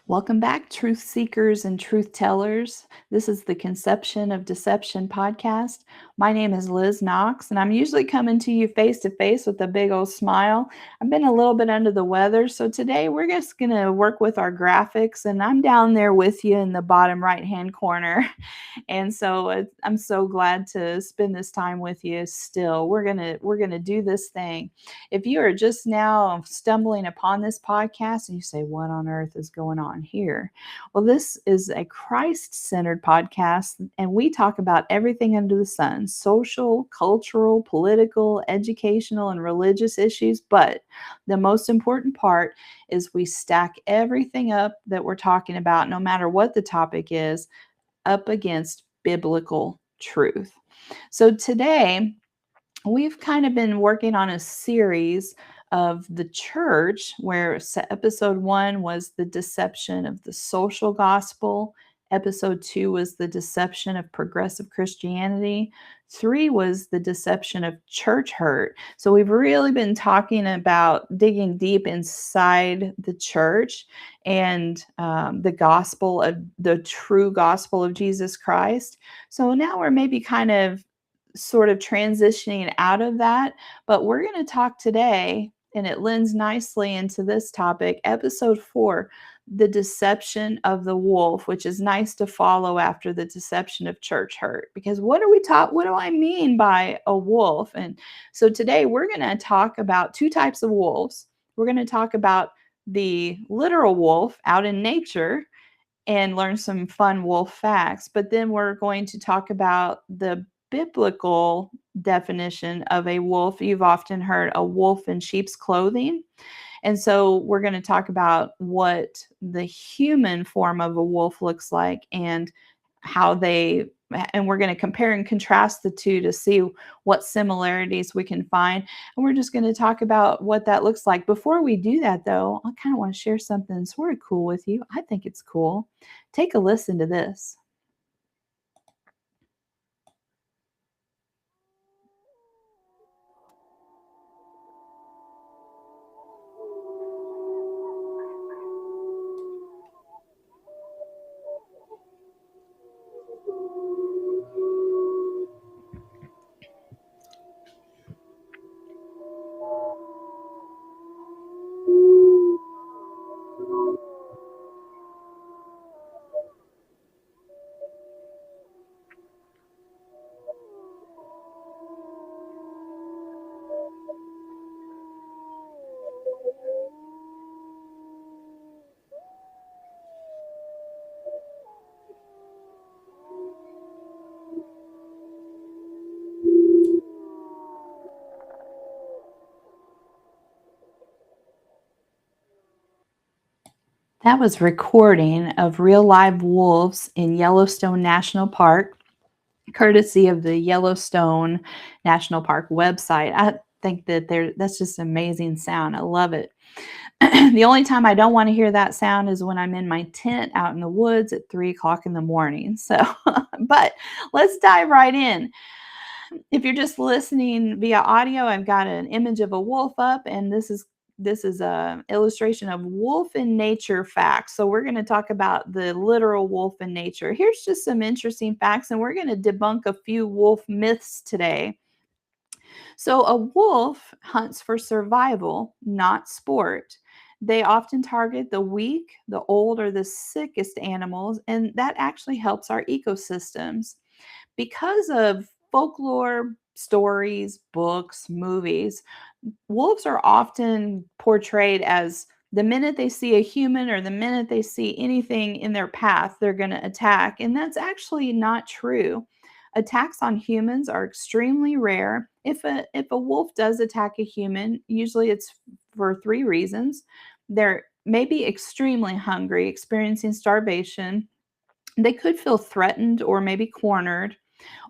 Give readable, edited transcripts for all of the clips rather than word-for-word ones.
Welcome back, truth seekers and truth tellers. This is the Conception of Deception podcast. My name is Liz Knox, and I'm usually coming to you face to face with a big old smile. I've been a little bit under the weather, so today we're just going to work with our graphics, and I'm down there with you in the bottom right hand corner. And so I'm so glad to spend this time with you still. We're going to do this thing. If you are just now stumbling upon this podcast and you say, what on earth is going on here? Well, this is a Christ-centered podcast, and we talk about everything under the sun: social, cultural, political, educational, and religious issues. But the most important part is we stack everything up that we're talking about, no matter what the topic is, up against biblical truth. So today, we've kind of been working on a series of the church where episode 1 was the deception of the social gospel. Episode 2 was the deception of progressive Christianity. 3 was the deception of church hurt. So we've really been talking about digging deep inside the church and the gospel of the true gospel of Jesus Christ. So now we're maybe kind of sort of transitioning out of that, but we're going to talk today, and it lends nicely into this topic, episode 4, the deception of the wolf, which is nice to follow after the deception of church hurt. Because what are we taught? What do I mean by a wolf? And so today we're going to talk about two types of wolves. We're going to talk about the literal wolf out in nature and learn some fun wolf facts. But then we're going to talk about the biblical definition of a wolf. You've often heard a wolf in sheep's clothing. And so we're going to talk about what the human form of a wolf looks like and how they, and we're going to compare and contrast the two to see what similarities we can find. And we're just going to talk about what that looks like. Before we do that, though, I kind of want to share something sort of cool with you. I think it's cool. Take a listen to this. That was recording of real live wolves in Yellowstone National Park, courtesy of the Yellowstone National Park website. I think that's just amazing sound. I love it. The only time I don't want to hear that sound is when I'm in my tent out in the woods at 3 o'clock in the morning. So, but let's dive right in. If you're just listening via audio, I've got an image of a wolf up, and this is a illustration of wolf in nature facts. So we're going to talk about the literal wolf in nature. Here's just some interesting facts, and we're going to debunk a few wolf myths today. So a wolf hunts for survival, not sport. They often target the weak, the old, or the sickest animals, and that actually helps our ecosystems. Because of folklore, stories, books, movies, wolves are often portrayed as the minute they see a human or the minute they see anything in their path, they're going to attack. And that's actually not true. Attacks on humans are extremely rare. If a wolf does attack a human, usually it's for three reasons. They're maybe extremely hungry, experiencing starvation. They could feel threatened or maybe cornered,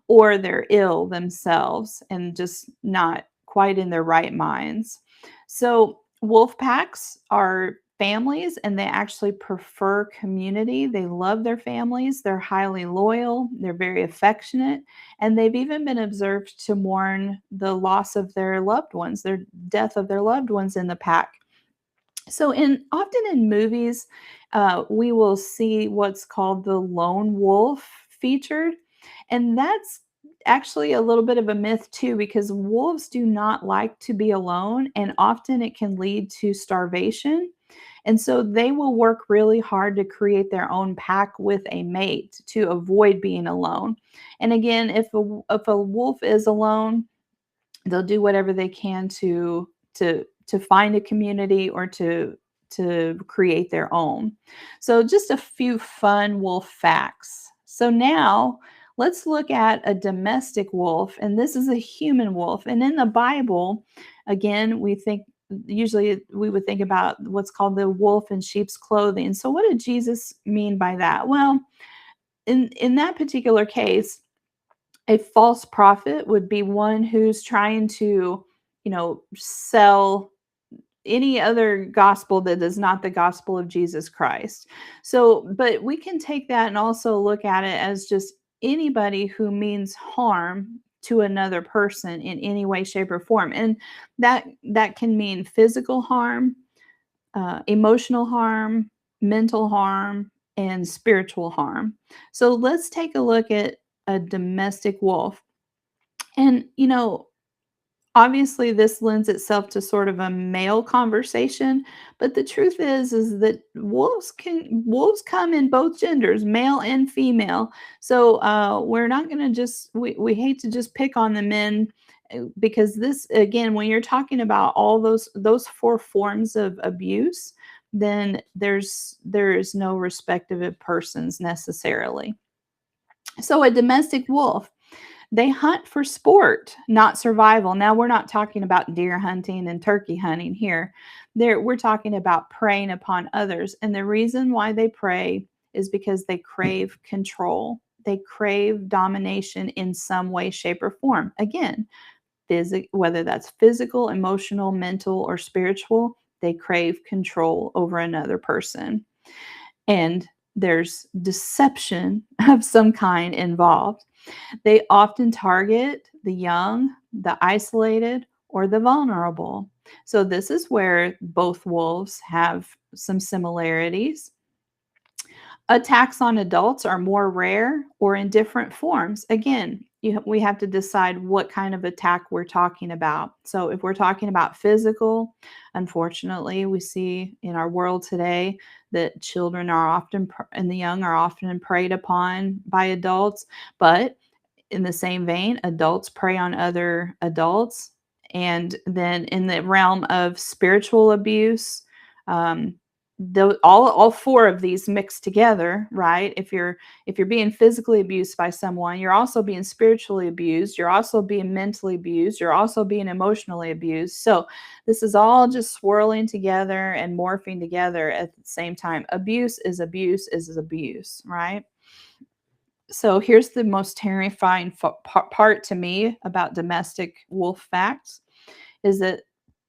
or they're ill themselves and just not quite in their right minds. So wolf packs are families, and they actually prefer community. They love their families. They're highly loyal. They're very affectionate. And they've even been observed to mourn the loss of their loved ones, their death of their loved ones in the pack. So, in often in movies, we will see what's called the lone wolf featured, and that's actually a little bit of a myth too, because wolves do not like to be alone, and often it can lead to starvation. And so they will work really hard to create their own pack with a mate to avoid being alone. And again, if a wolf is alone, they'll do whatever they can to find a community or to create their own. So just a few fun wolf facts. So now let's look at a domestic wolf, and this is a human wolf. And in the Bible, again, we think usually we would think about what's called the wolf in sheep's clothing. So what did Jesus mean by that? Well, in that particular case, a false prophet would be one who's trying to, sell any other gospel that is not the gospel of Jesus Christ. So, but we can take that and also look at it as just anybody who means harm to another person in any way, shape, or form. And that can mean physical harm, emotional harm, mental harm, and spiritual harm. So let's take a look at a domestic wolf. And, obviously this lends itself to sort of a male conversation, but the truth is that wolves come in both genders, male and female. So we're not going to just we hate to just pick on the men, because this again, when you're talking about all those four forms of abuse, then there is no respect of persons necessarily. So a domestic wolf, they hunt for sport, not survival. Now, we're not talking about deer hunting and turkey hunting here. We're talking about preying upon others. And the reason why they prey is because they crave control. They crave domination in some way, shape, or form. Again, whether that's physical, emotional, mental, or spiritual, they crave control over another person. And there's deception of some kind involved. They often target the young, the isolated, or the vulnerable. So, this is where both wolves have some similarities. Attacks on adults are more rare or in different forms. Again, we have to decide what kind of attack we're talking about. So, if we're talking about physical, unfortunately, we see in our world today that children are often and the young are often preyed upon by adults. But in the same vein, adults prey on other adults. And then in the realm of spiritual abuse, um, all four of these mixed together, right? If you're being physically abused by someone, you're also being spiritually abused, you're also being mentally abused, you're also being emotionally abused. So this is all just swirling together and morphing together at the same time. Abuse is abuse is abuse, right? So here's the most terrifying part to me about domestic wolf facts is that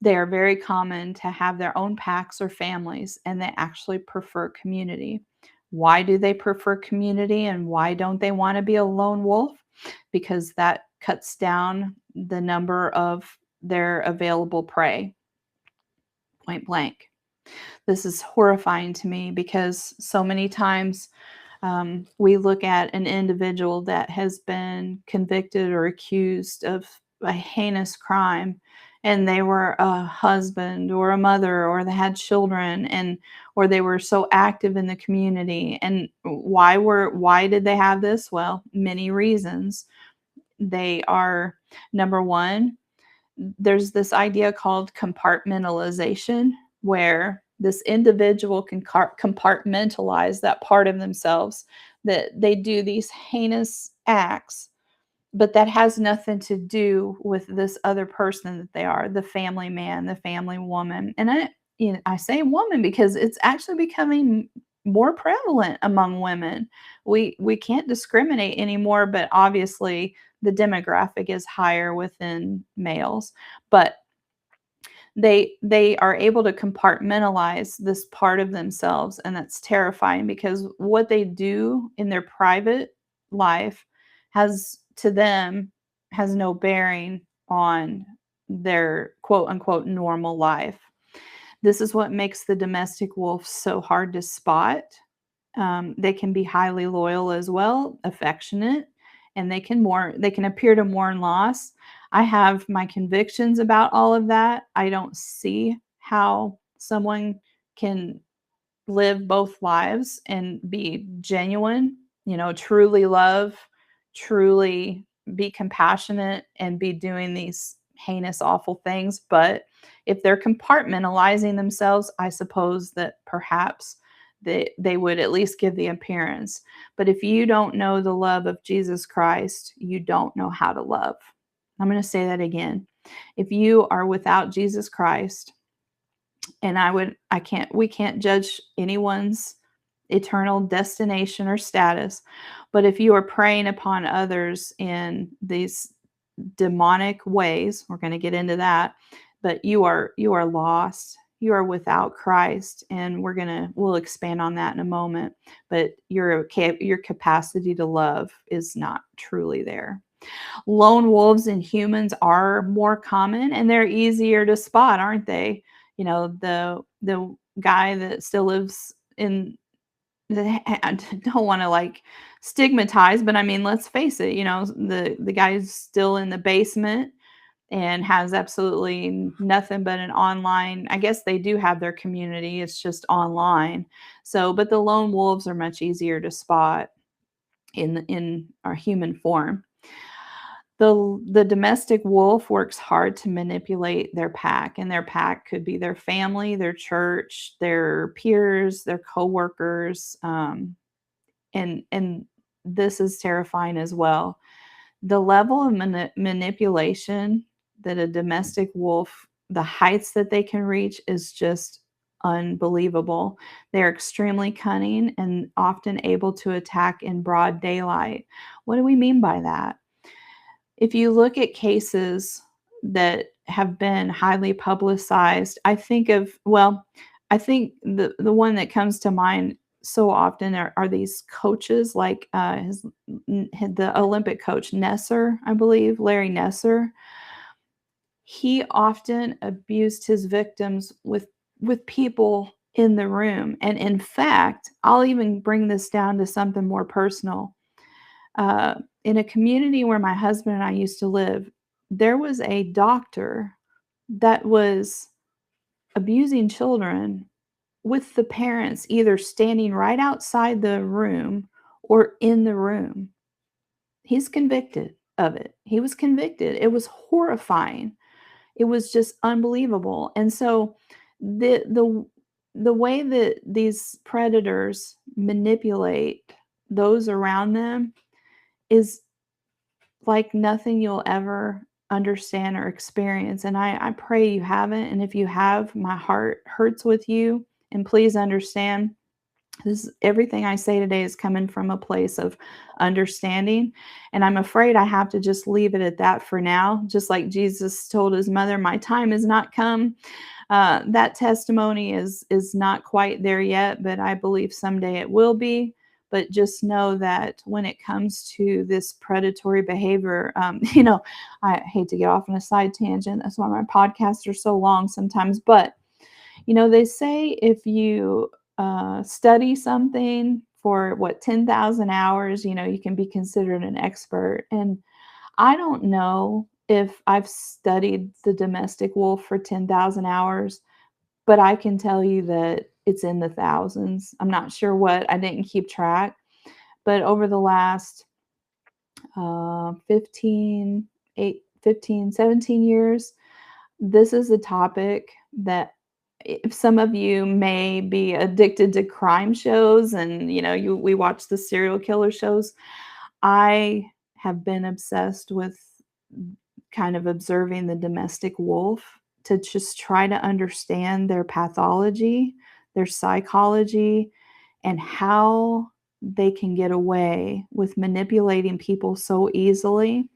they are very common to have their own packs or families, and they actually prefer community. Why do they prefer community, and why don't they want to be a lone wolf? Because that cuts down the number of their available prey, point blank. This is horrifying to me because so many times we look at an individual that has been convicted or accused of a heinous crime, and they were a husband or a mother, or they had children, and or they were so active in the community. And why did they have this? Well, many reasons. They are, number one, there's this idea called compartmentalization, where this individual can compartmentalize that part of themselves, that they do these heinous acts, but that has nothing to do with this other person that they are, the family man, the family woman. And I say woman because it's actually becoming more prevalent among women. We can't discriminate anymore, but obviously the demographic is higher within males. But they are able to compartmentalize this part of themselves, and that's terrifying because what they do in their private life has to them has no bearing on their quote unquote normal life. This is what makes the domestic wolf so hard to spot. They can be highly loyal as well, affectionate, and they can appear to mourn loss. I have my convictions about all of that. I don't see how someone can live both lives and be genuine, truly love, truly be compassionate, and be doing these heinous, awful things. But if they're compartmentalizing themselves, I suppose that perhaps they would at least give the appearance. But if you don't know the love of Jesus Christ, you don't know how to love. I'm going to say that again. If you are without Jesus Christ, and we can't judge anyone's eternal destination or status, but if you are preying upon others in these demonic ways, we're going to get into that, but you are lost, you are without Christ, and we'll expand on that in a moment. But your capacity to love is not truly there. Lone wolves in humans are more common, and they're easier to spot, aren't they? The guy that still lives in I don't want to like stigmatize, but I mean, let's face it, the guy's still in the basement and has absolutely nothing but an online. I guess they do have their community, it's just online. So, but the lone wolves are much easier to spot in our human form. The domestic wolf works hard to manipulate their pack, and their pack could be their family, their church, their peers, their coworkers, and this is terrifying as well. The level of manipulation that a domestic wolf, the heights that they can reach, is just unbelievable. They're extremely cunning and often able to attack in broad daylight. What do we mean by that? If you look at cases that have been highly publicized, I think the one that comes to mind so often are these coaches like the Olympic coach Nesser, I believe, Larry Nesser. He often abused his victims with people in the room. And in fact, I'll even bring this down to something more personal. In a community where my husband and I used to live, there was a doctor that was abusing children with the parents either standing right outside the room or in the room. He's convicted of it. He was convicted. It was horrifying. It was just unbelievable. And so the way that these predators manipulate those around them is like nothing you'll ever understand or experience. And I pray you haven't. And if you have, my heart hurts with you. And please understand, everything I say today is coming from a place of understanding. And I'm afraid I have to just leave it at that for now. Just like Jesus told his mother, my time has not come. That testimony is not quite there yet, but I believe someday it will be. But just know that when it comes to this predatory behavior, I hate to get off on a side tangent. That's why my podcasts are so long sometimes. But, they say if you study something for 10,000 hours, you can be considered an expert. And I don't know if I've studied the domestic wolf for 10,000 hours, but I can tell you that it's in the thousands. I'm not sure I didn't keep track, but over the last 17 years, this is a topic that if some of you may be addicted to crime shows and, we watch the serial killer shows, I have been obsessed with kind of observing the domestic wolf to just try to understand their pathology, their psychology, and how they can get away with manipulating people so easily.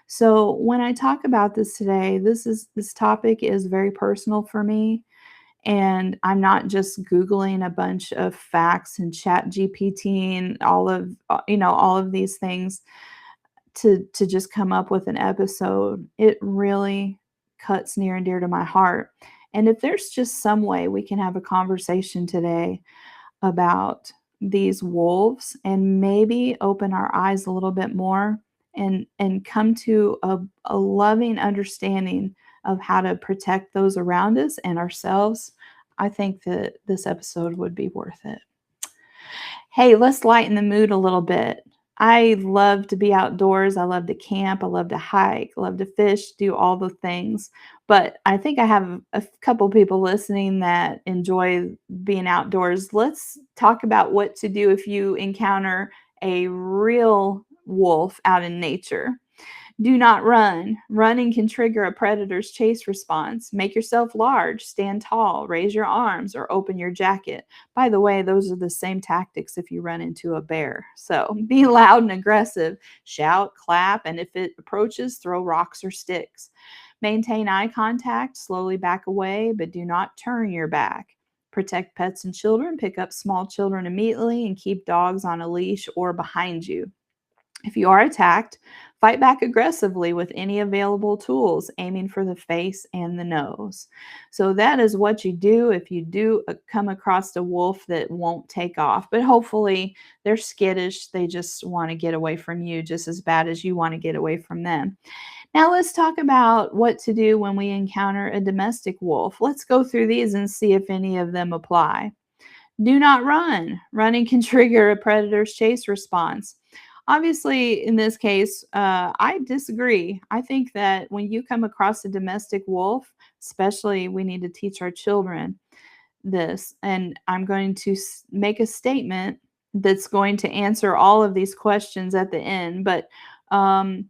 So when I talk about this today, this topic is very personal for me. And I'm not just Googling a bunch of facts and chat GPT and all of these things to just come up with an episode. It really cuts near and dear to my heart. And if there's just some way we can have a conversation today about these wolves and maybe open our eyes a little bit more and come to a loving understanding of how to protect those around us and ourselves, I think that this episode would be worth it. Hey, let's lighten the mood a little bit. I love to be outdoors. I love to camp. I love to hike. I love to fish, do all the things. But I think I have a couple people listening that enjoy being outdoors. Let's talk about what to do if you encounter a real wolf out in nature. Do not run. Running can trigger a predator's chase response. Make yourself large, stand tall, raise your arms, or open your jacket. By the way, those are the same tactics if you run into a bear. So be loud and aggressive. Shout, clap, and if it approaches, throw rocks or sticks. Maintain eye contact, slowly back away, but do not turn your back. Protect pets and children. Pick up small children immediately and keep dogs on a leash or behind you. If you are attacked, fight back aggressively with any available tools, aiming for the face and the nose. So that is what you do if you do come across a wolf that won't take off. But hopefully they're skittish. They just want to get away from you just as bad as you want to get away from them. Now let's talk about what to do when we encounter a domestic wolf. Let's go through these and see if any of them apply. Do not run. Running can trigger a predator's chase response. Obviously, in this case, I disagree. I think that when you come across a domestic wolf, especially we need to teach our children this. And I'm going to make a statement that's going to answer all of these questions at the end. But um,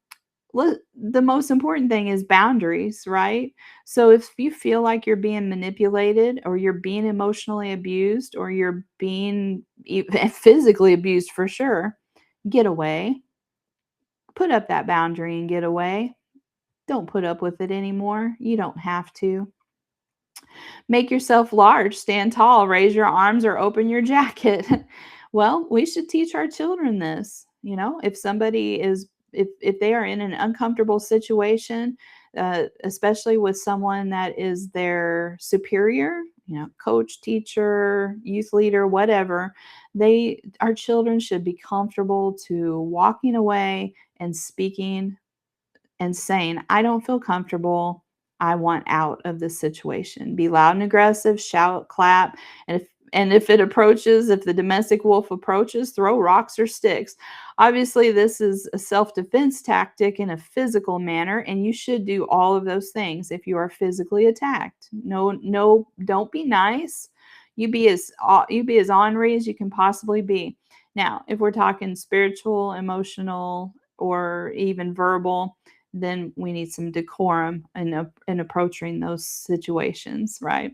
the most important thing is boundaries, right? So if you feel like you're being manipulated or you're being emotionally abused or you're being physically abused for sure, get away. Put up that boundary and get away. Don't put up with it anymore. You don't have to. Make yourself large, stand tall, raise your arms, or open your jacket. Well, we should teach our children this. You know, if somebody is, if they are in an uncomfortable situation, especially with someone that is their superior, you know, coach, teacher, youth leader, whatever, our children should be comfortable to walking away and speaking and saying, I don't feel comfortable. I want out of this situation. Be loud and aggressive, shout, clap, and if it approaches, if the domestic wolf approaches, throw rocks or sticks. Obviously, this is a self-defense tactic in a physical manner, and you should do all of those things if you are physically attacked. No, don't be nice. You be as ornery as you can possibly be. Now, if we're talking spiritual, emotional, or even verbal, then we need some decorum in approaching those situations, right?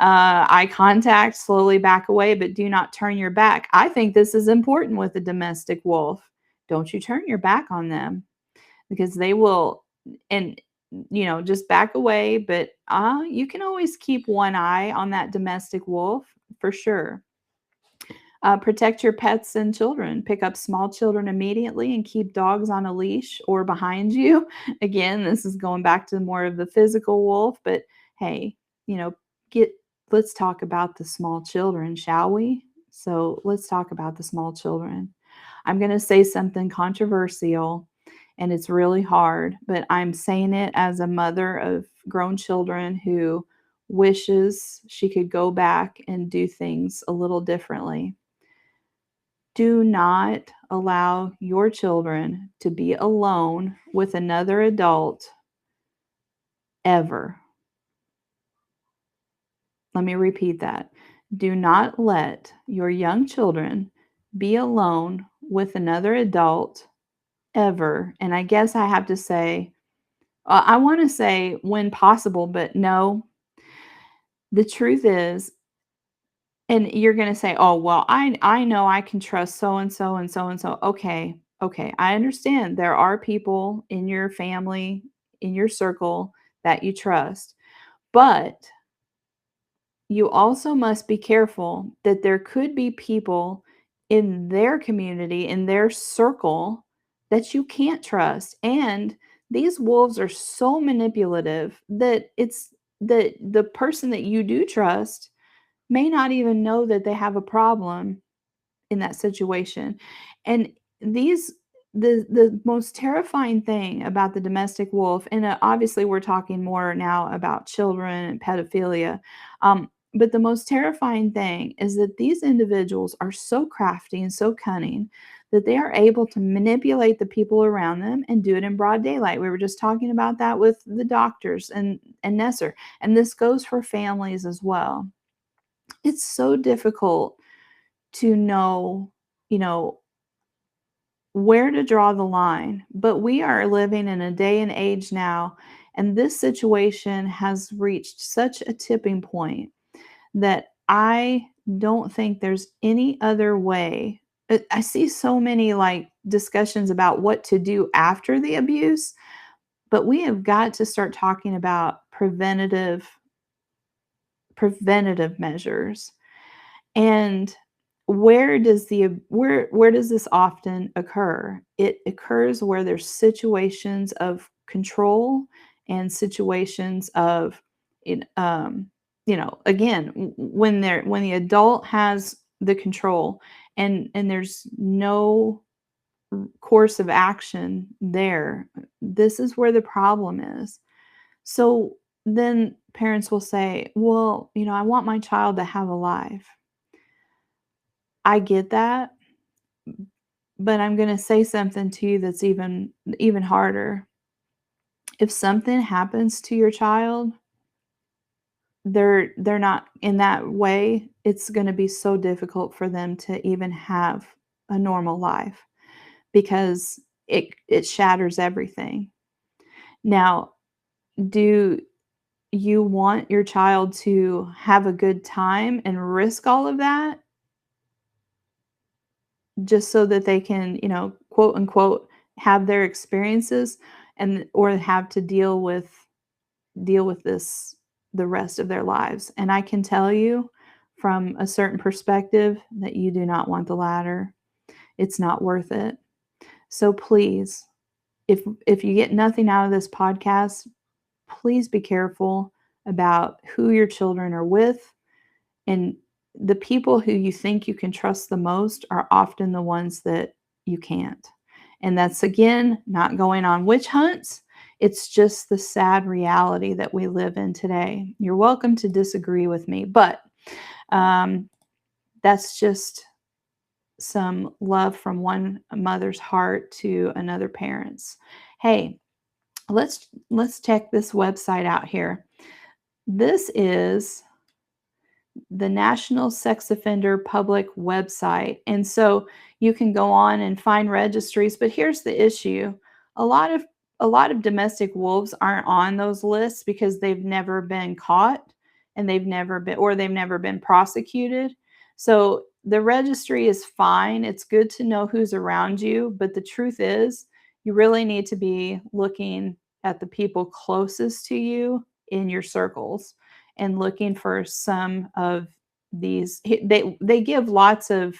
Eye contact, slowly back away, but do not turn your back. I think this is important with a domestic wolf. Don't you turn your back on them because they will, and just back away. But you can always keep one eye on that domestic wolf for sure. Protect your pets and children. Pick up small children immediately and keep dogs on a leash or behind you. Again, this is going back to more of the physical wolf, but hey, you know, get let's talk about the small children, shall we? So let's talk about the small children. I'm going to say something controversial and it's really hard, but I'm saying it as a mother of grown children who wishes she could go back and do things a little differently. Do not allow your children to be alone with another adult ever. Let me repeat that. Do not let your young children be alone with another adult ever. And I guess I have to say, I want to say when possible, but no. The truth is, and you're going to say, "Oh, well, I know I can trust so and so and so and so." Okay. Okay. I understand there are people in your family, in your circle that you trust. But you also must be careful that there could be people in their community, in their circle that you can't trust. And these wolves are so manipulative that the person that you do trust may not even know that they have a problem in that situation. And these the most terrifying thing about the domestic wolf, and obviously we're talking more now about children and pedophilia, but the most terrifying thing is that these individuals are so crafty and so cunning that they are able to manipulate the people around them and do it in broad daylight. We were just talking about that with the doctors and Nesser, and this goes for families as well. It's so difficult to know, you know, where to draw the line. But we are living in a day and age now, and this situation has reached such a tipping point that I don't think there's any other way. I see so many like discussions about what to do after the abuse, but we have got to start talking about preventative measures. And where does this often occur? It occurs where there's situations of control and situations of in again, when the adult has the control and there's no course of action there, this is where the problem is. So then parents will say, well, I want my child to have a life. I get that, but I'm gonna say something to you that's even harder. If something happens to your child, they're not in that way, it's gonna be so difficult for them to even have a normal life because it shatters everything. Now, do you want your child to have a good time and risk all of that just so that they can, quote unquote, have their experiences and or have to deal with this the rest of their lives? And I can tell you from a certain perspective that you do not want the latter. It's not worth it. So please, if you get nothing out of this podcast, please be careful about who your children are with, and the people who you think you can trust the most are often the ones that you can't. And that's, again, not going on witch hunts. It's just the sad reality that we live in today. You're welcome to disagree with me, but that's just some love from one mother's heart to another parent's. Hey, let's check this website out here. This is the National Sex Offender Public website. And so you can go on and find registries, but here's the issue. A lot of a lot of domestic wolves aren't on those lists because they've never been caught and they've never been prosecuted. So the registry is fine. It's good to know who's around you, but the truth is you really need to be looking at the people closest to you in your circles and looking for some of these. They give lots of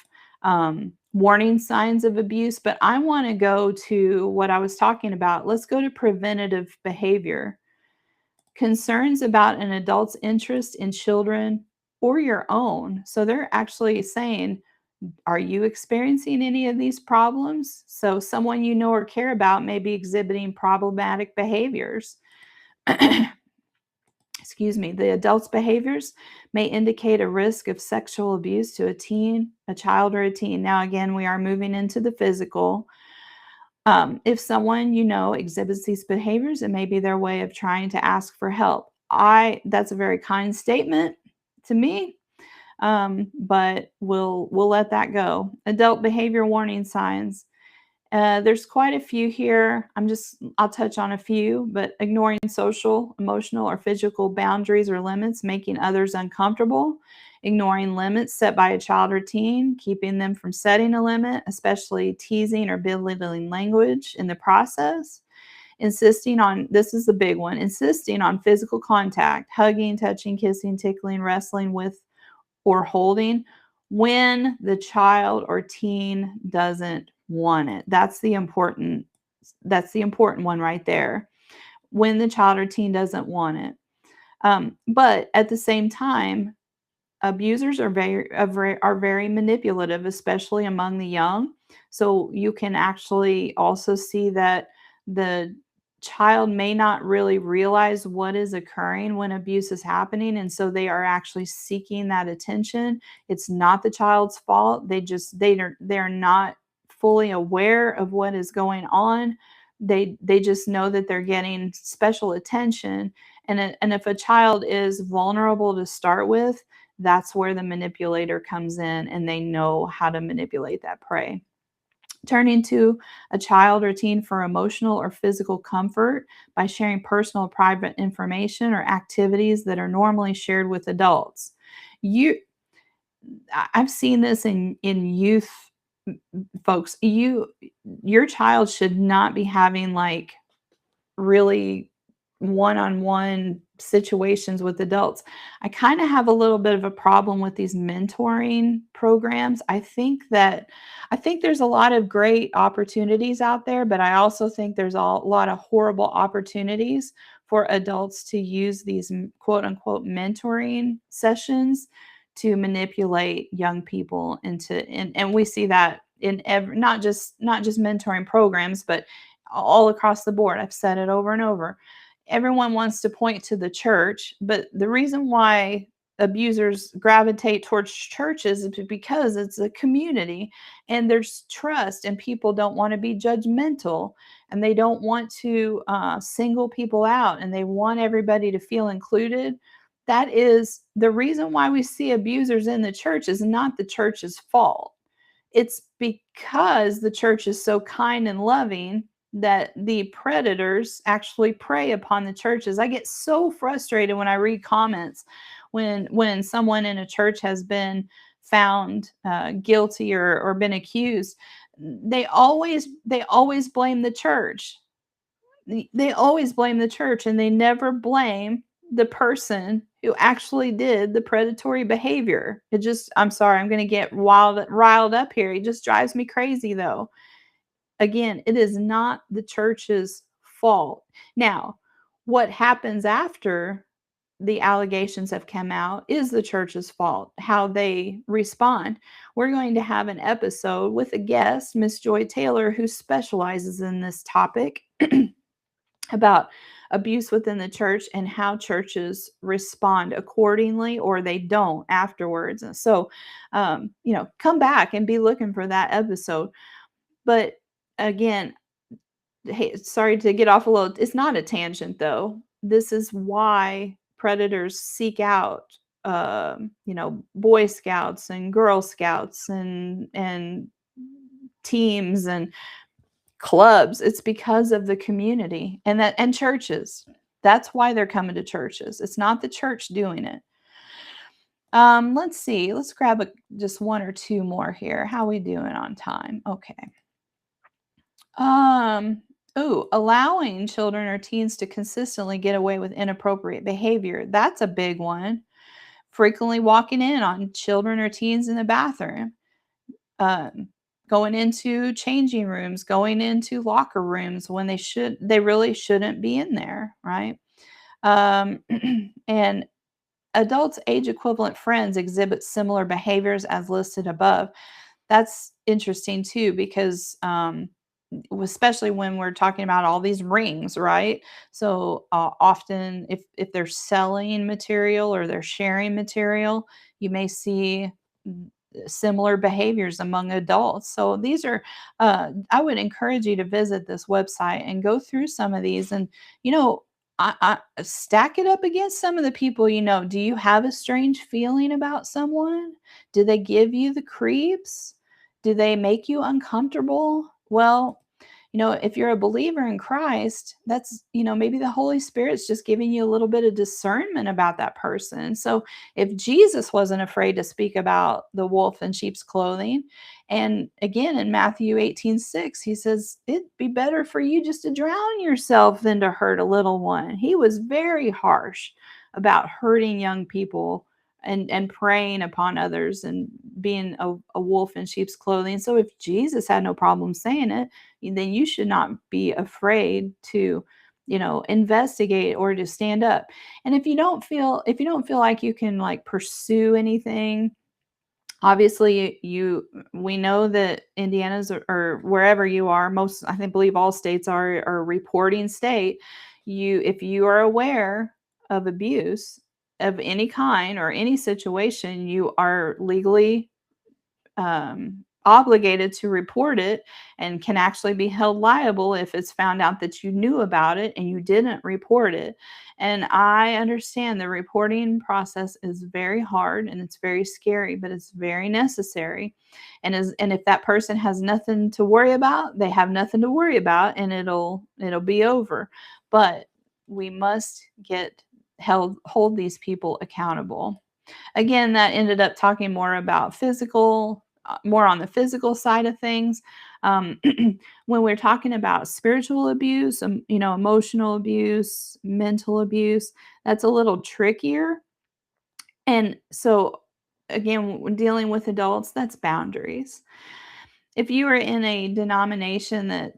warning signs of abuse, but I want to go to what I was talking about. Let's go to preventative behavior. Concerns about an adult's interest in children or your own. So they're actually saying, are you experiencing any of these problems? So someone you know or care about may be exhibiting problematic behaviors. Excuse me, the adult's behaviors may indicate a risk of sexual abuse to a teen, a child, or a teen. Now, again, we are moving into the physical. If someone you know exhibits these behaviors, it may be their way of trying to ask for help. That's a very kind statement to me, but we'll let that go. Adult behavior warning signs. There's quite a few here. I'll touch on a few, but ignoring social, emotional, or physical boundaries or limits, making others uncomfortable, ignoring limits set by a child or teen, keeping them from setting a limit, especially teasing or belittling language in the process, insisting on, this is the big one, insisting on physical contact, hugging, touching, kissing, tickling, wrestling with, or holding when the child or teen doesn't want it. That's the important one right there. When the child or teen doesn't want it. But at the same time, abusers are very manipulative, especially among the young. So you can actually also see that the child may not really realize what is occurring when abuse is happening, and so they are actually seeking that attention. It's not the child's fault. They're not fully aware of what is going on. They just know that they're getting special attention, and if a child is vulnerable to start with, that's where the manipulator comes in and they know how to manipulate that prey. Turning to a child or teen for emotional or physical comfort by sharing personal or private information or activities that are normally shared with adults. You I've seen this in youth folks. Your child should not be having like really one-on-one situations with adults. I kind of have a little bit of a problem with these mentoring programs. I think there's a lot of great opportunities out there, but I also think there's a lot of horrible opportunities for adults to use these quote unquote mentoring sessions to manipulate young people into, and we see that in not just mentoring programs, but all across the board. I've said it over and over. Everyone wants to point to the church, but the reason why abusers gravitate towards churches is because it's a community and there's trust, and people don't want to be judgmental, and they don't want to single people out, and they want everybody to feel included. That is the reason why we see abusers in the church, is not the church's fault. It's because the church is so kind and loving that the predators actually prey upon the churches. I get so frustrated when I read comments when someone in a church has been found guilty or been accused. They always blame the church. They always blame the church, and they never blame the person who actually did the predatory behavior. I'm sorry, I'm going to get riled up here. It just drives me crazy though. Again, it is not the church's fault. Now, what happens after the allegations have come out is the church's fault, how they respond. We're going to have an episode with a guest, Miss Joy Taylor, who specializes in this topic about abuse within the church and how churches respond accordingly or they don't afterwards. And so, come back and be looking for that episode. But again, hey, sorry to get off a little. It's not a tangent though. This is why predators seek out, Boy Scouts and Girl Scouts and teams and clubs. It's because of the community and churches. That's why they're coming to churches. It's not the church doing it. Let's see. Let's grab just one or two more here. How we doing on time? Okay. Allowing children or teens to consistently get away with inappropriate behavior. That's a big one. Frequently walking in on children or teens in the bathroom. Um, Going into changing rooms, going into locker rooms when they really shouldn't be in there, right? Um, and adults age equivalent friends exhibit similar behaviors as listed above. That's interesting too, because especially when we're talking about all these rings, right? So often, if they're selling material or they're sharing material, you may see similar behaviors among adults. So these are, I would encourage you to visit this website and go through some of these, and you know, I stack it up against some of the people you know. Do you have a strange feeling about someone? Do they give you the creeps? Do they make you uncomfortable? Well, if you're a believer in Christ, that's, maybe the Holy Spirit's just giving you a little bit of discernment about that person. So if Jesus wasn't afraid to speak about the wolf in sheep's clothing, and again in Matthew 18:6, he says, it'd be better for you just to drown yourself than to hurt a little one. He was very harsh about hurting young people and preying upon others and being a wolf in sheep's clothing. So if Jesus had no problem saying it, then you should not be afraid to, investigate or to stand up. And if you don't feel like you can like pursue anything, obviously we know that Indiana's or wherever you are, most I think believe all states are reporting state. If you are aware of abuse of any kind or any situation, you are legally obligated to report it and can actually be held liable if it's found out that you knew about it and you didn't report it. And I understand the reporting process is very hard and it's very scary, but it's very necessary. And if that person has nothing to worry about, they have nothing to worry about, and it'll be over. But we must get hold these people accountable. Again, that ended up talking more about more on the physical side of things. Um, when we're talking about spiritual abuse, emotional abuse, mental abuse, that's a little trickier. And so, again, when dealing with adults, that's boundaries. If you are in a denomination that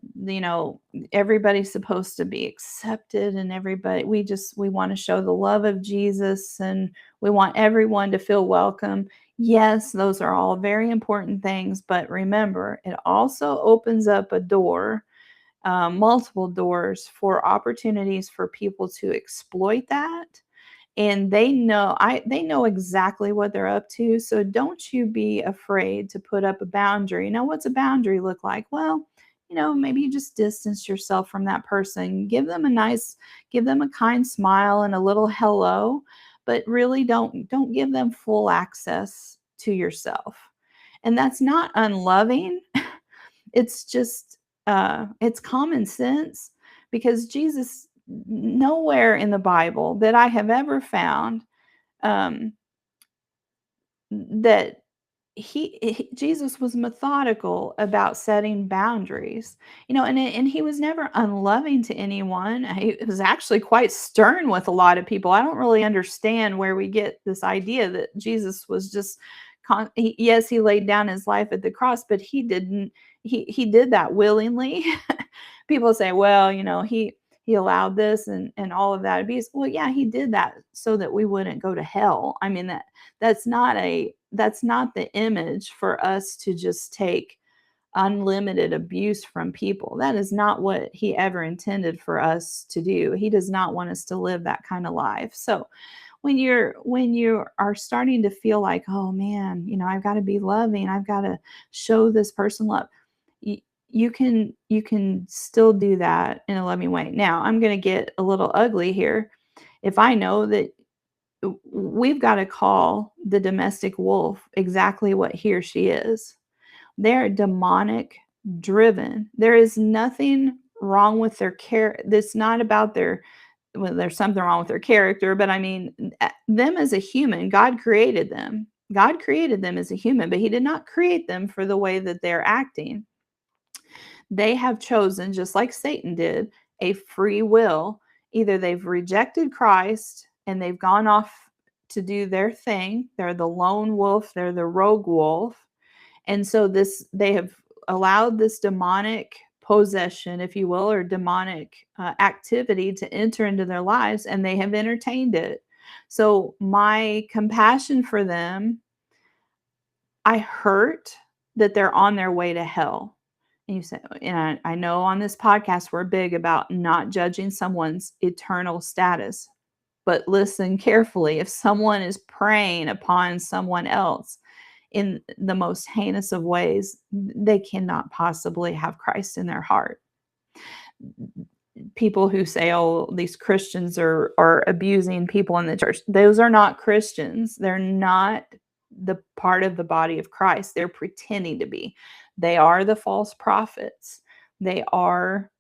everybody's supposed to be accepted, and everybody we want to show the love of Jesus, and we want everyone to feel welcome. Yes, those are all very important things, but remember, it also opens up a door, multiple doors, for opportunities for people to exploit that. And they know exactly what they're up to. So don't you be afraid to put up a boundary. Now, what's a boundary look like? Well, maybe you just distance yourself from that person. Give them a kind smile and a little hello, but really don't give them full access to yourself. And that's not unloving. It's just it's common sense, because Jesus, nowhere in the Bible that I have ever found, um, that Jesus was methodical about setting boundaries, and he was never unloving to anyone. He was actually quite stern with a lot of people. I don't really understand where we get this idea that Jesus was just yes, he laid down his life at the cross, but he didn't he did that willingly. People say, well, he allowed this and all of that abuse. Well, yeah, he did that so that we wouldn't go to hell. I mean, that's not the image for us to just take unlimited abuse from people. That is not what he ever intended for us to do. He does not want us to live that kind of life. So when you are starting to feel like, oh man, I've got to be loving, I've got to show this person love, you can still do that in a loving way. Now, I'm going to get a little ugly here. If I know that we've got to call the domestic wolf exactly what he or she is. They're demonic driven. There is nothing wrong with their care. That's not about their, well, there's something wrong with their character, but I mean, them as a human, God created them. God created them as a human, but he did not create them for the way that they're acting. They have chosen, just like Satan did, a free will. Either they've rejected Christ and they've gone off to do their thing. They're the lone wolf, they're the rogue wolf. And so they have allowed this demonic possession, if you will, or demonic activity to enter into their lives, and they have entertained it. So my compassion for them, I hurt that they're on their way to hell. And you say, and I know on this podcast we're big about not judging someone's eternal status. But listen carefully. If someone is preying upon someone else in the most heinous of ways, they cannot possibly have Christ in their heart. People who say, oh, these Christians are abusing people in the church, those are not Christians. They're not the part of the body of Christ. They're pretending to be. They are the false prophets. They are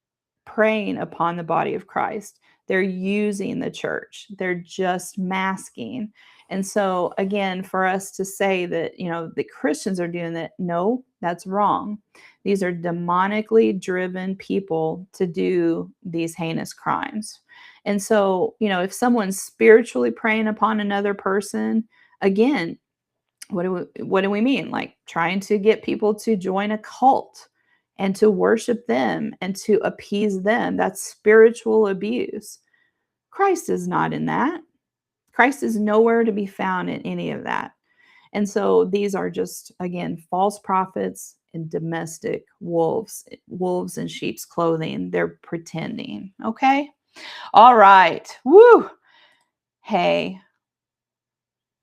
preying upon the body of Christ. They're using the church. They're just masking. And so again, for us to say that, the Christians are doing that, no, that's wrong. These are demonically driven people to do these heinous crimes. And so, if someone's spiritually preying upon another person, again, what do we mean? Like trying to get people to join a cult. and to worship them and to appease them. That's spiritual abuse. Christ is not in that. Christ is nowhere to be found in any of that. And so these are just, again, false prophets and domestic wolves, wolves in sheep's clothing. They're pretending. Okay. All right. Woo. Hey,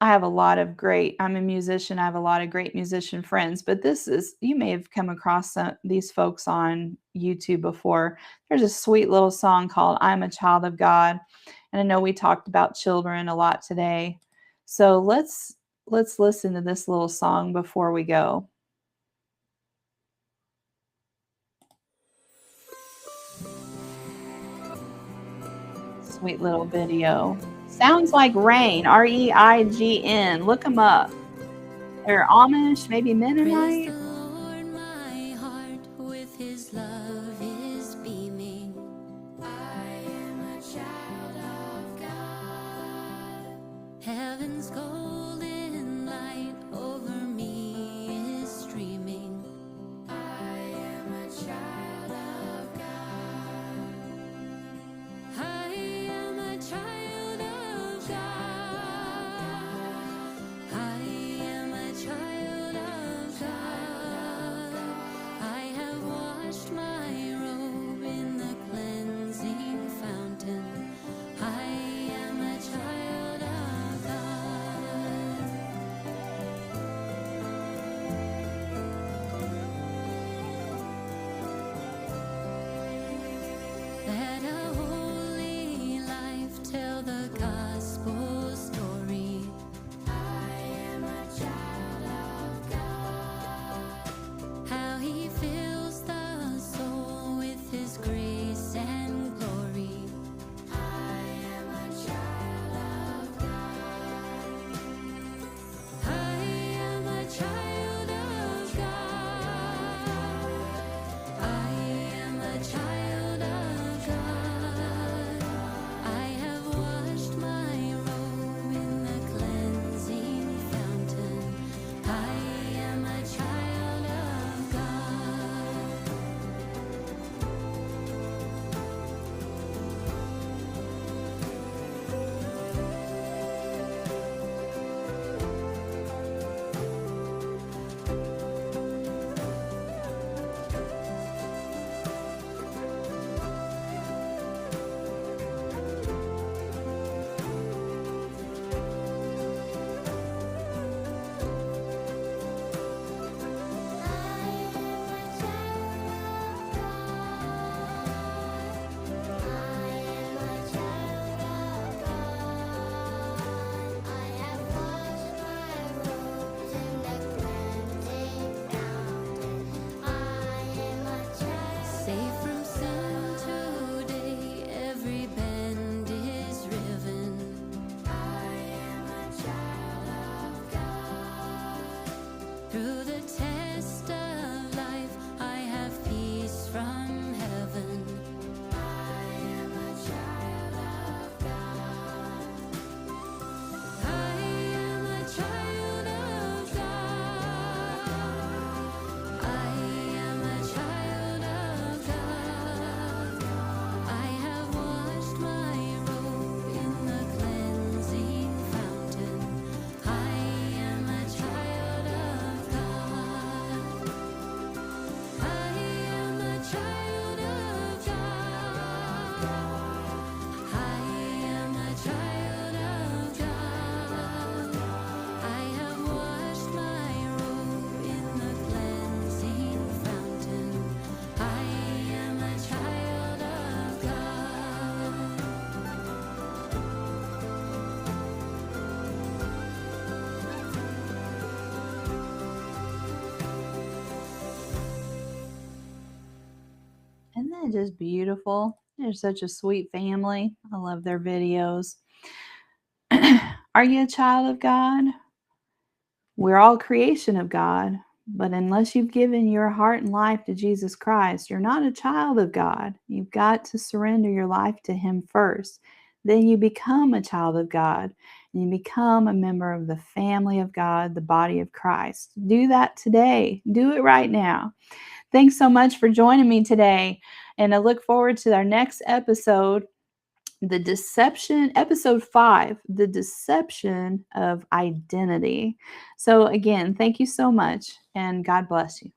I'm a musician. I have a lot of great musician friends, but you may have come across these folks on YouTube before. There's a sweet little song called I'm a Child of God. And I know we talked about children a lot today. So let's listen to this little song before we go. Sweet little video. Sounds like Reign, Reign. Look them up. They're Amish, maybe Mennonite. My heart with his love is beaming. I am a child of God. Heaven's golden light over me is streaming. I am a child of God. I am a child of God. I am a child of God. I have washed my robe in the cleansing fountain. I am a child of God. Let a holy life tell the gospel story. I am a child of God. How he fills the soul with his grace and glory. I am a child of God. I am a child of God. I am a child of God. I have washed my robe in the cleansing fountain. I am a child of God. Safe from sun to day, every bend is riven. I am a child of God. Through the test of life, I have peace from heaven. I am a child of God. I am a child of God. I am a child of God. I have washed my robe in the cleansing fountain. I am a child of God. I am a child of God. I am a child of God. I have washed my robe in the cleansing fountain. I am a child of God. Isn't that just beautiful? They're such a sweet family. I love their videos. Are you a child of God? We're all creation of God, but unless you've given your heart and life to Jesus Christ, you're not a child of God. You've got to surrender your life to Him first. then you become a child of God and you become a member of the family of God, the body of Christ. Do that today. Do it right now. Thanks so much for joining me today. And I look forward to our next episode, the deception, episode 5, the deception of identity. So, again, thank you so much, and God bless you.